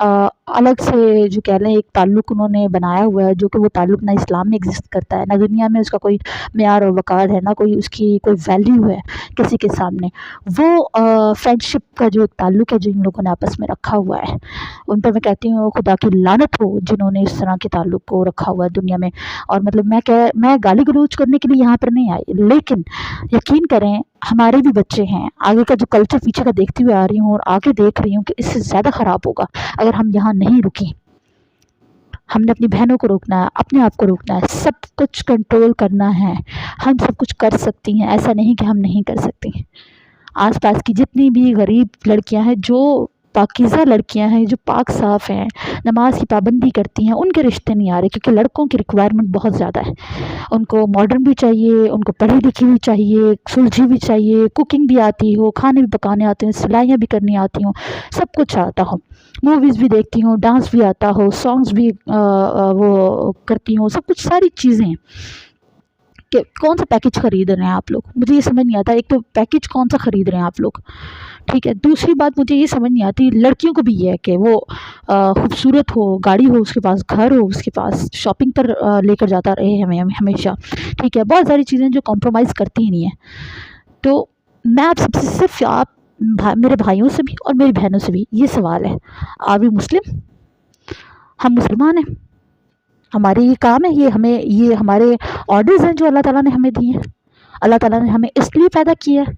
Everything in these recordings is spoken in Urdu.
الگ سے جو کہہ لیں ایک تعلق انہوں نے بنایا ہوا ہے، جو کہ وہ تعلق نہ اسلام میں ایگزسٹ کرتا ہے، نہ دنیا میں اس کا کوئی معیار اور وقار ہے، نہ کوئی اس کی کوئی ویلیو ہے کسی کے سامنے۔ وہ فرینڈ شپ کا جو ایک تعلق ہے جو ان لوگوں نے آپس میں رکھا ہوا ہے، ان پر میں کہتی ہوں خدا کی لعنت ہو جنہوں نے اس طرح کے تعلق کو رکھا ہوا ہے دنیا میں۔ اور مطلب میں گالی گلوچ کرنے کے لیے یہاں پر نہیں آئی، لیکن یقین کریں ہمارے بھی بچے ہیں، آگے کا جو کلچر پیچھے کا دیکھتی ہوئے آ رہی ہوں اور آگے دیکھ رہی ہوں کہ اس سے زیادہ خراب ہوگا اگر ہم یہاں نہیں رکیں۔ ہم نے اپنی بہنوں کو روکنا ہے، اپنے آپ کو روکنا ہے، سب کچھ کنٹرول کرنا ہے۔ ہم سب کچھ کر سکتی ہیں، ایسا نہیں کہ ہم نہیں کر سکتی۔ آس پاس کی جتنی بھی غریب لڑکیاں ہیں، جو پاکیزہ لڑکیاں ہیں، جو پاک صاف ہیں، نماز کی پابندی کرتی ہیں، ان کے رشتے نہیں آ رہے، کیونکہ لڑکوں کی ریکوائرمنٹ بہت زیادہ ہے۔ ان کو ماڈرن بھی چاہیے، ان کو پڑھی لکھی بھی چاہیے، سلجھی بھی چاہیے، کوکنگ بھی آتی ہو، کھانے بھی پکانے آتے ہیں، سلائیاں بھی کرنی آتی ہوں، سب کچھ آتا ہو، موویز بھی دیکھتی ہوں، ڈانس بھی آتا ہو، سانگس بھی وہ کرتی ہوں، سب کچھ ساری چیزیں۔ کہ کون سا پیکج خرید رہے ہیں آپ لوگ، مجھے یہ سمجھ نہیں آتا۔ ایک تو پیکج کون سا خرید رہے ہیں آپ لوگ، ٹھیک ہے۔ دوسری بات مجھے یہ سمجھ نہیں آتی، لڑکیوں کو بھی یہ ہے کہ وہ خوبصورت ہو، گاڑی ہو اس کے پاس، گھر ہو اس کے پاس، شاپنگ پر لے کر جاتا رہے ہمیں ہمیشہ، ٹھیک ہے۔ بہت ساری چیزیں جو کمپرومائز کرتی ہی نہیں ہیں۔ تو میں آپ سب سے صرف میرے بھائیوں سے بھی اور میری بہنوں سے بھی یہ سوال ہے، آر وی مسلم؟ ہم مسلمان ہیں، ہمارے یہ کام ہے، یہ ہمارے آرڈرز ہیں جو اللہ تعالیٰ نے ہمیں دیے ہیں۔ اللہ تعالیٰ نے ہمیں اس لیے پیدا کیا ہے۔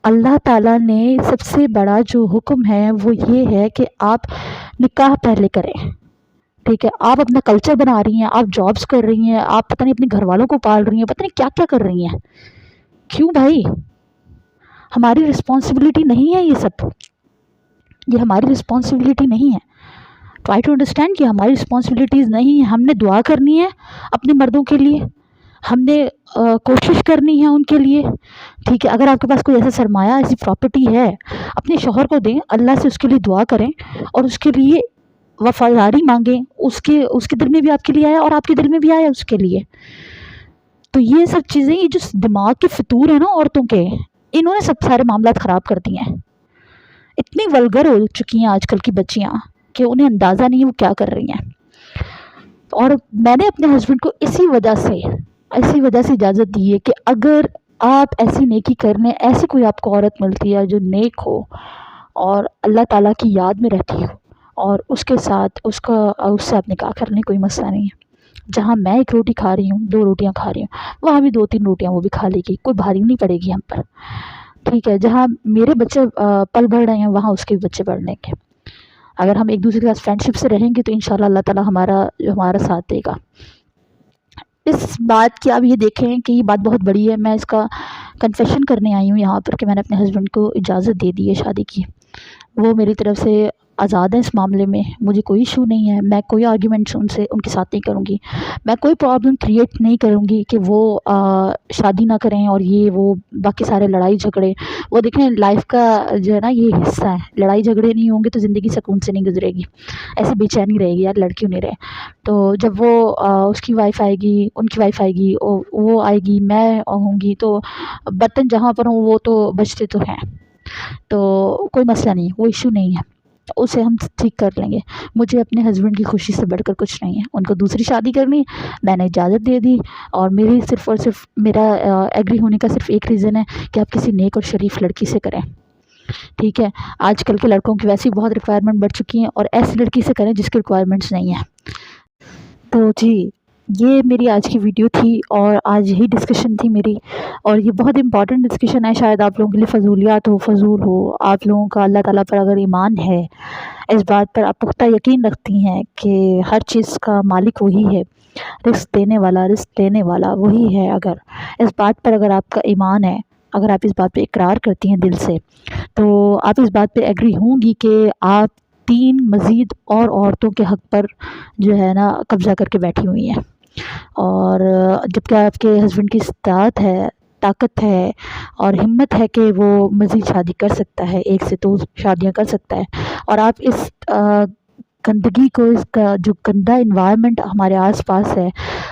اللہ تعالیٰ نے سب سے بڑا جو حکم ہے وہ یہ ہے کہ آپ نکاح پہلے کریں، ٹھیک ہے۔ آپ اپنا کلچر بنا رہی ہیں، آپ جابس کر رہی ہیں، آپ پتہ نہیں اپنے گھر والوں کو پال رہی ہیں، پتہ نہیں کیا کیا کر رہی ہیں، کیوں بھائی؟ ہماری رسپانسبلٹی نہیں ہے یہ سب، یہ ہماری رسپانسبلٹی نہیں ہے۔ ٹرائی ٹو انڈرسٹینڈ کہ ہماری رسپانسبلٹیز نہیں ہیں۔ ہم نے دعا کرنی ہے اپنے مردوں کے لیے، ہم نے کوشش کرنی ہے ان کے لیے، ٹھیک ہے۔ اگر آپ کے پاس کوئی ایسا سرمایہ، ایسی پراپرٹی ہے، اپنے شوہر کو دیں، اللہ سے اس کے لیے دعا کریں اور اس کے لیے وفاداری مانگیں، اس کے دل میں بھی آپ کے لیے آیا اور آپ کے دل میں بھی آیا اس کے لیے۔ تو یہ سب چیزیں، یہ جو دماغ کے فطور ہیں نا عورتوں کے، انہوں نے سب سارے معاملات خراب کر دیے ہیں۔ اتنی ولگر ہو چکی ہیں آج کل کی بچیاں کہ انہیں اندازہ نہیں ہے وہ کیا کر رہی ہیں۔ اور میں نے اپنے ہسبینڈ کو اسی وجہ سے اجازت دی ہے کہ اگر آپ ایسی نیکی کرنے، ایسی کوئی آپ کو عورت ملتی ہے جو نیک ہو اور اللہ تعالیٰ کی یاد میں رہتی ہو، اور اس کے ساتھ اس سے آپ نکاح کرنے، کوئی مسئلہ نہیں ہے۔ جہاں میں ایک روٹی کھا رہی ہوں، 2 روٹیاں کھا رہی ہوں، وہاں بھی 2-3 روٹیاں وہ بھی کھا لے گی، کوئی بھاری نہیں پڑے گی ہم پر، ٹھیک ہے۔ جہاں میرے بچے پل بڑھ رہے ہیں، وہاں اس کے بھی بچے بڑھنے کے۔ اگر ہم ایک دوسرے کے ساتھ فرینڈ شپ سے رہیں گے تو انشاءاللہ اللہ تعالیٰ ہمارا ساتھ دے گا۔ اس بات کی آپ یہ دیکھیں کہ یہ بات بہت بڑی ہے، میں اس کا کنفیشن کرنے آئی ہوں یہاں پر کہ میں نے اپنے ہسبینڈ کو اجازت دے دی ہے شادی کی۔ وہ میری طرف سے آزاد ہیں اس معاملے میں، مجھے کوئی ایشو نہیں ہے، میں کوئی آرگیومنٹس ان کے ساتھ نہیں کروں گی، میں کوئی پرابلم کریٹ نہیں کروں گی کہ وہ شادی نہ کریں اور یہ وہ باقی سارے لڑائی جھگڑے۔ وہ دیکھیں لائف کا جو ہے نا یہ حصہ ہے، لڑائی جھگڑے نہیں ہوں گے تو زندگی سکون سے نہیں گزرے گی، ایسے بے چینی رہے گی یار، لڑکیوں نہیں رہے۔ تو جب وہ اس کی وائف آئے گی، ان کی وائف آئے گی، وہ آئے گی، میں ہوں گی، تو برتن جہاں پر ہوں وہ تو بچتے تو ہیں، تو کوئی مسئلہ نہیں، وہ ایشو نہیں ہے، اسے ہم ٹھیک کر لیں گے۔ مجھے اپنے ہسبینڈ کی خوشی سے بڑھ کر کچھ نہیں ہے، ان کو دوسری شادی کرنی، میں نے اجازت دے دی، اور میری صرف اور صرف میرا ایگری ہونے کا صرف ایک ریزن ہے کہ آپ کسی نیک اور شریف لڑکی سے کریں، ٹھیک ہے۔ آج کل کے لڑکوں کی ویسی بہت ریکوائرمنٹ بڑھ چکی ہیں، اور ایسی لڑکی سے کریں جس کی ریکوائرمنٹس نہیں ہیں۔ تو جی، یہ میری آج کی ویڈیو تھی، اور آج یہی ڈسکشن تھی میری، اور یہ بہت امپورٹنٹ ڈسکشن ہے، شاید آپ لوگوں کے لیے فضول ہو، آپ لوگوں کا اللہ تعالیٰ پر اگر ایمان ہے، اس بات پر آپ پختہ یقین رکھتی ہیں کہ ہر چیز کا مالک وہی ہے، رزق دینے والا، رزق لینے والا وہی ہے، اگر اس بات پر اگر آپ کا ایمان ہے، اگر آپ اس بات پہ اقرار کرتی ہیں دل سے، تو آپ اس بات پہ ایگری ہوں گی کہ آپ 3 مزید اور عورتوں کے حق پر جو ہے نا قبضہ کر کے بیٹھی ہوئی ہیں، اور جب کہ آپ کے ہسبینڈ کی استطاعت ہے، طاقت ہے اور ہمت ہے کہ وہ مزید شادی کر سکتا ہے، 1 سے 2 شادیاں کر سکتا ہے، اور آپ اس گندگی کو، اس کا جو گندا انوائرمنٹ ہمارے آس پاس ہے،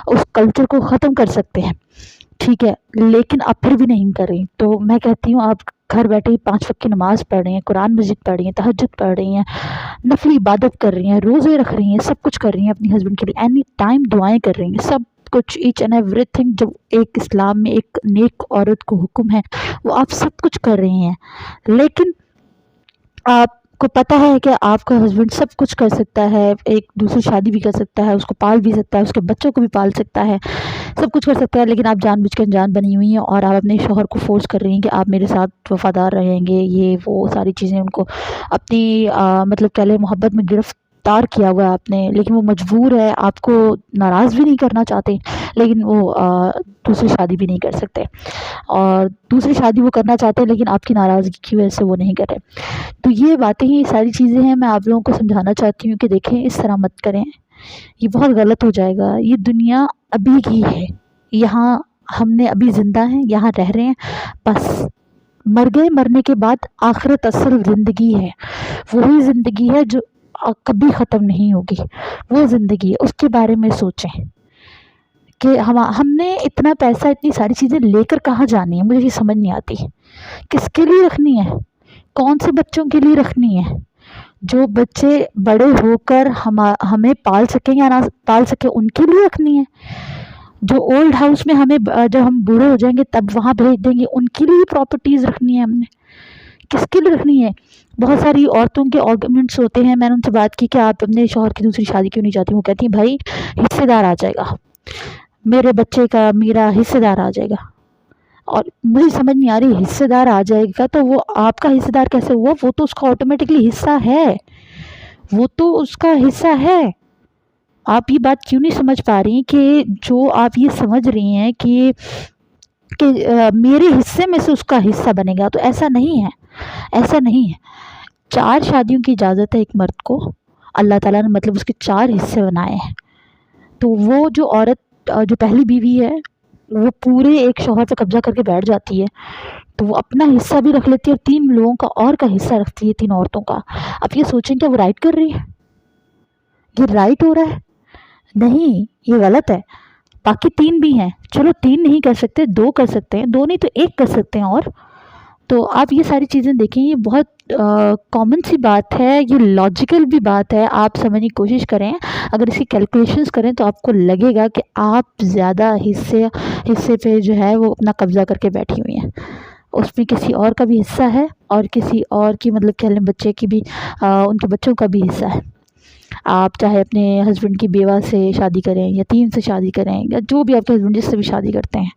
اس کلچر کو ختم کر سکتے ہیں، ٹھیک ہے، لیکن آپ پھر بھی نہیں کر رہی، تو میں کہتی ہوں آپ گھر بیٹھے ہی 5 وقت کی نماز پڑھ رہی ہیں، قرآن مجید پڑھ رہی ہیں، تہجد پڑھ رہی ہیں، نفلی عبادت کر رہی ہیں، روزے رکھ رہی ہیں، سب کچھ کر رہی ہیں اپنی ہسبینڈ کے لیے، اینی ٹائم دعائیں کر رہی ہیں، سب کچھ ایچ اینڈ ایوری تھنگ جو ایک اسلام میں ایک نیک عورت کو حکم ہے وہ آپ سب کچھ کر رہی ہیں، لیکن آپ کو پتہ ہے کہ آپ کا ہسبینڈ سب کچھ کر سکتا ہے، ایک دوسری شادی بھی کر سکتا ہے، اس کو پال بھی سکتا ہے، اس کے بچوں کو بھی پال سکتا ہے، سب کچھ کر سکتا ہے، لیکن آپ جان بوجھ کے انجان بنی ہوئی ہیں اور آپ اپنے شوہر کو فورس کر رہی ہیں کہ آپ میرے ساتھ وفادار رہیں گے، یہ وہ ساری چیزیں ان کو اپنی مطلب کہہ لیں محبت میں گرفتار کیا ہوا ہے آپ نے، لیکن وہ مجبور ہے، آپ کو ناراض بھی نہیں کرنا چاہتے، لیکن وہ دوسری شادی بھی نہیں کر سکتے، اور دوسری شادی وہ کرنا چاہتے ہیں لیکن آپ کی ناراضگی کی وجہ سے وہ نہیں کر رہے۔ تو یہ باتیں ہی ساری چیزیں ہیں، میں آپ لوگوں کو سمجھانا چاہتی ہوں کہ دیکھیں اس طرح مت کریں، یہ بہت غلط ہو جائے گا، یہ دنیا ابھی کی ہے، یہاں ہم نے ابھی زندہ ہیں، یہاں رہ رہے ہیں، بس مر گئے، مرنے کے بعد آخرت اصل زندگی ہے، وہی زندگی ہے جو کبھی ختم نہیں ہوگی، وہ زندگی ہے، اس کے بارے میں سوچیں کہ ہم نے اتنا پیسہ اتنی ساری چیزیں لے کر کہاں جانی ہے، مجھے یہ سمجھ نہیں آتی، کس کے لیے رکھنی ہے، کون سے بچوں کے لیے رکھنی ہے، جو بچے بڑے ہو کر ہمیں پال سکیں یا نہ پال سکیں ان کے لیے رکھنی ہے، جو اولڈ ہاؤس میں ہمیں جب ہم بوڑھے ہو جائیں گے تب وہاں بھیج دیں گے ان کے لیے پراپرٹیز رکھنی ہے ہم نے، کس کے لیے رکھنی ہے؟ بہت ساری عورتوں کے آرگومنٹس ہوتے ہیں، میں نے ان سے بات کی کہ آپ اپنے شوہر کی دوسری شادی کیوں نہیں چاہتی، وہ کہتی ہیں بھائی حصے دار آ جائے گا، میرے بچے کا میرا حصے دار آ جائے گا، اور مجھے سمجھ نہیں آ رہی حصے دار آ جائے گا تو وہ آپ کا حصے دار کیسے ہوا، وہ تو اس کا آٹومیٹکلی حصہ ہے، وہ تو اس کا حصہ ہے، آپ یہ بات کیوں نہیں سمجھ پا رہی کہ جو آپ یہ سمجھ رہی ہیں کہ میرے حصے میں سے اس کا حصہ بنے گا، تو ایسا نہیں ہے، ایسا نہیں ہے، 4 شادیوں کی اجازت ہے ایک مرد کو، اللہ تعالیٰ نے مطلب اس کے 4 حصے بنائے ہیں، تو وہ جو عورت جو پہلی بیوی ہے وہ پورے ایک شوہر پہ قبضہ کر کے بیٹھ جاتی ہے، تو وہ اپنا حصہ بھی رکھ لیتی ہے اور 3 لوگوں کا اور کا حصہ رکھتی ہے، 3 عورتوں کا، اب یہ سوچیں کہ وہ رائٹ کر رہی ہے، یہ رائٹ ہو رہا ہے؟ نہیں، یہ غلط ہے، باقی 3 بھی ہیں، چلو 3 نہیں کر سکتے 2 کر سکتے ہیں، 2 نہیں تو 1 کر سکتے ہیں، اور تو آپ یہ ساری چیزیں دیکھیں، یہ بہت کامن سی بات ہے، یہ لاجیکل بھی بات ہے، آپ سمجھنے کی کوشش کریں، اگر اس کی کیلکولیشنز کریں تو آپ کو لگے گا کہ آپ زیادہ حصے پہ جو ہے وہ اپنا قبضہ کر کے بیٹھی ہوئی ہیں، اس میں کسی اور کا بھی حصہ ہے اور کسی اور کی مطلب کہہ لیں بچے کی بھی ان کے بچوں کا بھی حصہ ہے، آپ چاہے اپنے ہسبینڈ کی بیوہ سے شادی کریں، یتیم سے شادی کریں، یا جو بھی آپ کے ہسبینڈ جس سے بھی شادی کرتے ہیں،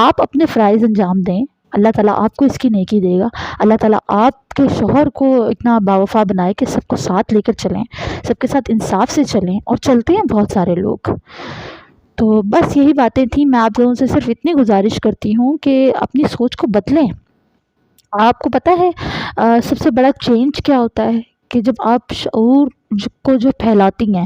آپ اپنے فرائض انجام دیں، اللہ تعالیٰ آپ کو اس کی نیکی دے گا، اللہ تعالیٰ آپ کے شوہر کو اتنا باوفا بنائے کہ سب کو ساتھ لے کر چلیں، سب کے ساتھ انصاف سے چلیں، اور چلتے ہیں بہت سارے لوگ، تو بس یہی باتیں تھیں، میں آپ لوگوں سے صرف اتنی گزارش کرتی ہوں کہ اپنی سوچ کو بدلیں، آپ کو پتہ ہے سب سے بڑا چینج کیا ہوتا ہے کہ جب آپ شعور کو جو پھیلاتی ہیں،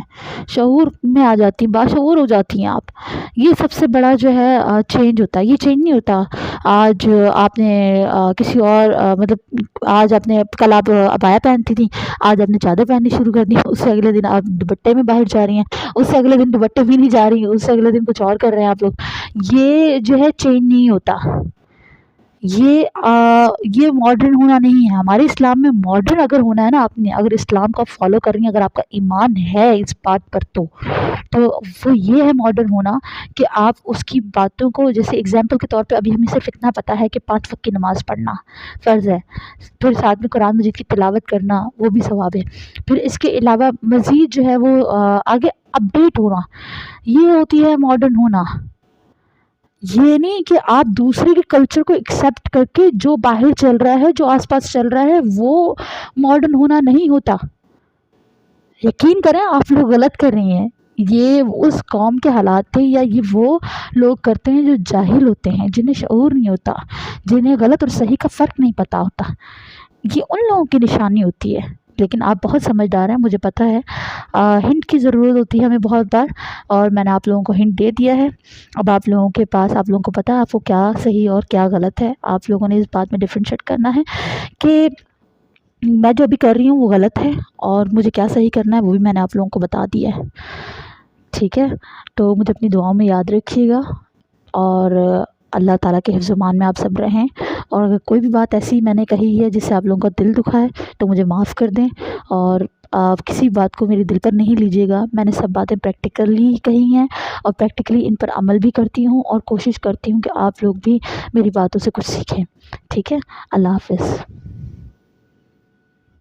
شعور میں آ جاتی ہیں، باشعور ہو جاتی ہیں آپ، یہ سب سے بڑا جو ہے چینج ہوتا ہے، یہ چینج نہیں ہوتا آج آپ نے کسی اور مطلب آج آپ نے کل آپ عبایا پہنتی تھیں، آج آپ نے چادر پہننی شروع کر دی، اس سے اگلے دن آپ دوپٹے میں باہر جا رہی ہیں، اس سے اگلے دن دوپٹے بھی نہیں جا رہی ہیں، اس سے اگلے دن کچھ اور کر رہے ہیں آپ لوگ، یہ جو ہے چینج نہیں ہوتا، یہ ماڈرن ہونا نہیں ہے، ہمارے اسلام میں ماڈرن اگر ہونا ہے نا، آپ نے اگر اسلام کا فالو کر رہی ہیں، اگر آپ کا ایمان ہے اس بات پر تو وہ یہ ہے ماڈرن ہونا کہ آپ اس کی باتوں کو، جیسے اگزامپل کے طور پہ ابھی ہمیں صرف اتنا پتہ ہے کہ 5 وقت کی نماز پڑھنا فرض ہے، پھر ساتھ میں قرآن مجید کی تلاوت کرنا وہ بھی ثواب ہے، پھر اس کے علاوہ مزید جو ہے وہ آگے اپڈیٹ ہونا، یہ ہوتی ہے ماڈرن ہونا، یہ نہیں کہ آپ دوسرے کے کلچر کو ایکسیپٹ کر کے جو باہر چل رہا ہے، جو آس پاس چل رہا ہے، وہ ماڈرن ہونا نہیں ہوتا، یقین کریں آپ لوگ غلط کر رہی ہیں، یہ اس قوم کے حالات تھے، یا یہ وہ لوگ کرتے ہیں جو جاہل ہوتے ہیں، جنہیں شعور نہیں ہوتا، جنہیں غلط اور صحیح کا فرق نہیں پتہ ہوتا، یہ ان لوگوں کی نشانی ہوتی ہے، لیکن آپ بہت سمجھدار ہیں، مجھے پتہ ہے، ہنٹ کی ضرورت ہوتی ہے ہمیں بہت بار، اور میں نے آپ لوگوں کو ہنٹ دے دیا ہے، اب آپ لوگوں کے پاس، آپ لوگوں کو پتہ ہے آپ کو کیا صحیح اور کیا غلط ہے، آپ لوگوں نے اس بات میں ڈفرینشیٹ کرنا ہے کہ میں جو ابھی کر رہی ہوں وہ غلط ہے، اور مجھے کیا صحیح کرنا ہے وہ بھی میں نے آپ لوگوں کو بتا دیا ہے، ٹھیک ہے، تو مجھے اپنی دعاؤں میں یاد رکھیے گا، اور اللہ تعالیٰ کے حفظ و امان میں آپ سب رہیں، اور اگر کوئی بھی بات ایسی میں نے کہی ہے جس سے آپ لوگوں کا دل دکھا ہے تو مجھے معاف کر دیں، اور آپ کسی بات کو میرے دل پر نہیں لیجیے گا۔ میں نے سب باتیں پریکٹیکلی کہی ہیں، اور پریکٹیکلی ان پر عمل بھی کرتی ہوں، اور کوشش کرتی ہوں کہ آپ لوگ بھی میری باتوں سے کچھ سیکھیں۔ ٹھیک ہے، اللہ حافظ۔